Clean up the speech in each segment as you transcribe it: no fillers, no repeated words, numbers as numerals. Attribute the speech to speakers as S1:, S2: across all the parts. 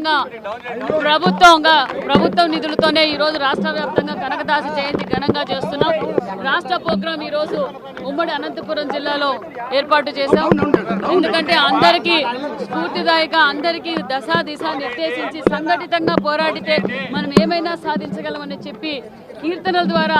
S1: ముఖ్యంగా ప్రభుత్వం నిధులతోనే ఈరోజు రాష్ట్ర వ్యాప్తంగా కనకదాసు జయంతి ఘనంగా చేస్తున్నాం. రాష్ట్ర ప్రోగ్రాం ఈరోజు ఉమ్మడి అనంతపురం జిల్లాలో ఏర్పాటు చేశాం. ఎందుకంటే అందరికీ స్ఫూర్తిదాయక, అందరికీ దిశ నిర్దేశించి సంఘటితంగా పోరాడితే మనం ఏమైనా సాధించగలమని చెప్పి కీర్తనల ద్వారా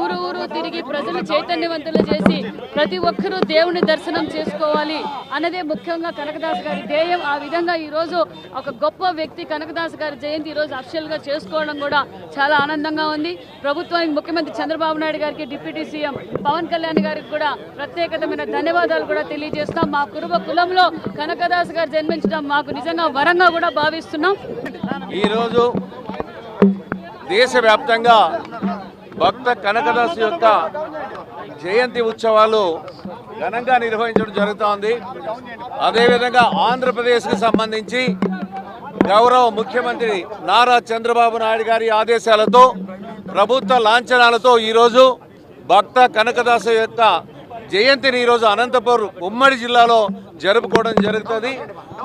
S1: ఊరు తిరిగి ప్రజలు చైతన్యవంతులు చేసి ప్రతి ఒక్కరూ దేవుని దర్శనం చేసుకోవాలి అన్నదే ముఖ్యంగా కనకదాసు గారి ధ్యేయం. ఆ విధంగా ఈరోజు ఒక గొప్ప వ్యక్తి కనకదాసు గారి జయంతి ఈరోజు అఫిషియల్గా చేసుకోవడం కూడా చాలా ఆనందంగా ఉంది. ప్రభుత్వానికి ముఖ్యమంత్రి చంద్రబాబు నాయుడు గారికి, డిప్యూటీ సీఎం పవన్ కళ్యాణ్ గారికి కూడా ప్రత్యేకమైన ధన్యవాదాలు కూడా తెలియజేస్తాం. మా కులంలో కనకదాసు గారు జన్మించడం మాకు నిజంగా వరంగా కూడా భావిస్తున్నాం.
S2: ఈరోజు దేశవ్యాప్తంగా భక్త కనకదాసు యొక్క జయంతి ఉత్సవాలు ఘనంగా నిర్వహించడం జరుగుతోంది. అదేవిధంగా ఆంధ్రప్రదేశ్కి సంబంధించి గౌరవ ముఖ్యమంత్రి నారా చంద్రబాబు నాయుడు గారి ఆదేశాలతో ప్రభుత్వ లాంఛనాలతో ఈరోజు భక్త కనకదాసు యొక్క జయంతిని ఈరోజు అనంతపురం ఉమ్మడి జిల్లాలో జరుపుకోవడం జరుగుతుంది.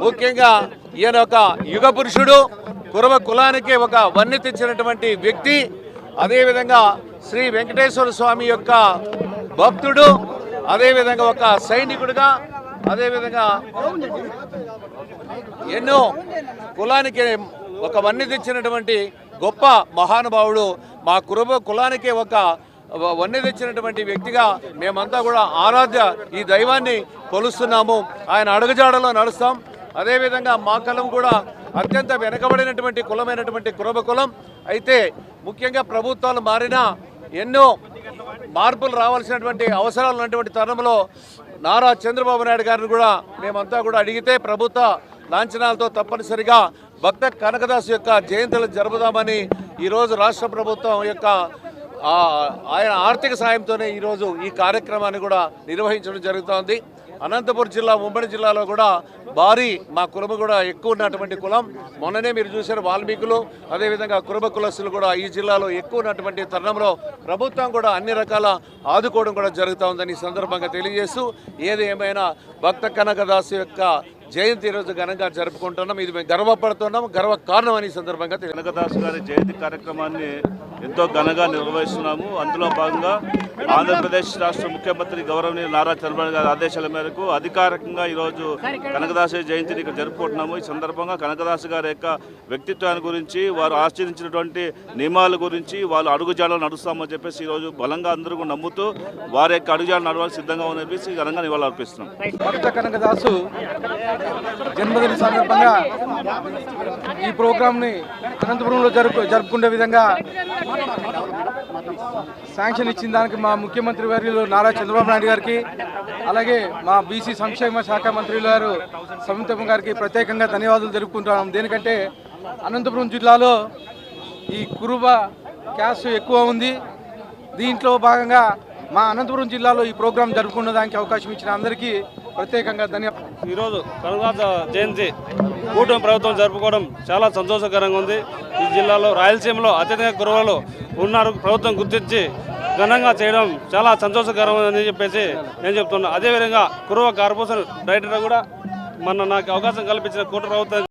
S2: ముఖ్యంగా ఈయన ఒక యుగ పురుషుడు, కులానికి ఒక వన్నె తెచ్చినటువంటి వ్యక్తి. అదేవిధంగా శ్రీ వెంకటేశ్వర స్వామి యొక్క భక్తుడు, అదేవిధంగా ఒక సైనికుడిగా, అదేవిధంగా ఎన్నో కులానికి ఒక వన్నె తెచ్చినటువంటి గొప్ప మహానుభావుడు. మా కులానికి ఒక వన్నె తెచ్చినటువంటి వ్యక్తిగా మేమంతా కూడా ఆరాధ్య ఈ దైవాన్ని కొలుస్తున్నాము. ఆయన అడుగుజాడలో నడుస్తాం. అదేవిధంగా మా కులం కూడా అత్యంత వెనకబడినటువంటి కులమైనటువంటి కులం. అయితే ముఖ్యంగా ప్రభుత్వాలు మారినా ఎన్నో మార్పులు రావాల్సినటువంటి అవసరాలు ఉన్నటువంటి తరుణంలో నారా చంద్రబాబు నాయుడు గారిని కూడా మేమంతా కూడా అడిగితే ప్రభుత్వ లాంఛనాలతో తప్పనిసరిగా భక్త కనకదాసు యొక్క జయంతులు జరుపుదామని ఈరోజు రాష్ట్ర ప్రభుత్వం యొక్క ఆయన ఆర్థిక సాయంతోనే ఈరోజు ఈ కార్యక్రమాన్ని కూడా నిర్వహించడం జరుగుతోంది. అనంతపురం జిల్లా ఉమ్మడి జిల్లాలో కూడా భారీ మా కులము కూడా ఎక్కువ ఉన్నటువంటి కులం. మొన్ననే మీరు చూశారు వాల్మీకులు, అదేవిధంగా కులస్తులు కూడా ఈ జిల్లాలో ఎక్కువ ఉన్నటువంటి తరుణంలో ప్రభుత్వం కూడా అన్ని రకాల ఆదుకోవడం కూడా జరుగుతూ ఉందని ఈ సందర్భంగా తెలియజేస్తూ, ఏది ఏమైనా భక్త కనకదాసు యొక్క జయంతి ఈరోజు ఘనంగా జరుపుకుంటున్నాం. ఇది మేము గర్వపడుతున్నాం, గర్వ కారణం అని సందర్భంగా
S3: కనకదాసు గారి జయంతి కార్యక్రమాన్ని ఎంతో ఘనంగా నిర్వహిస్తున్నాము. అందులో భాగంగా ఆంధ్రప్రదేశ్ రాష్ట్ర ముఖ్యమంత్రి గౌరవనీయ నారా చంద్రబాబు గారి ఆదేశాల మేరకు అధికారికంగా ఈరోజు కనకదాసు జయంతిని ఇక్కడ జరుపుకుంటున్నాము. ఈ సందర్భంగా కనకదాసు గారి యొక్క వ్యక్తిత్వాన్ని గురించి, వారు ఆచరించినటువంటి నియమాల గురించి, వాళ్ళు అడుగుజాడలు నడుస్తామని చెప్పేసి ఈరోజు బలంగా అందరూ నమ్ముతూ వారి యొక్క అడుగుజాడలు నడవాలి సిద్ధంగా ఉందని చెప్పేసి ఘనంగా నివాళులు అర్పిస్తున్నాం.
S4: భక్త కనకదాసు జన్మదిన సందర్భంగా ఈ ప్రోగ్రాంని అనంతపురంలో జరుపుకునే విధంగా శాంక్షన్ ఇచ్చిన దానికి మా ముఖ్యమంత్రి వర్యులు నారా చంద్రబాబు నాయుడు గారికి, అలాగే మా బీసీ సంక్షేమ శాఖ మంత్రులు గారు సమితమ్మ గారికి ప్రత్యేకంగా ధన్యవాదాలు తెలుపుకుంటున్నాం. దేనికంటే అనంతపురం జిల్లాలో ఈ కురుబ క్యాస్ట్ ఎక్కువ ఉంది. దీంట్లో భాగంగా మా అనంతపురం జిల్లాలో ఈ ప్రోగ్రాం జరుపుకునే దానికి అవకాశం ఇచ్చిన అందరికీ ప్రత్యేకంగా ధన్యవాదాలు.
S5: ఈరోజు కనకదాసు జయంతి కూటమి ప్రభుత్వం జరుపుకోవడం చాలా సంతోషకరంగా ఉంది. ఈ జిల్లాలో రాయలసీమలో అత్యధిక కురువలు ఉన్నారు. ప్రభుత్వం గుర్తించి ఘనంగా చేయడం చాలా సంతోషకరం అని చెప్పేసి నేను చెప్తున్నాను. అదేవిధంగా కురువ కార్పొరేషన్ డైరెక్టర్ కూడా నాకు అవకాశం కల్పించిన కూటమి ప్రభుత్వం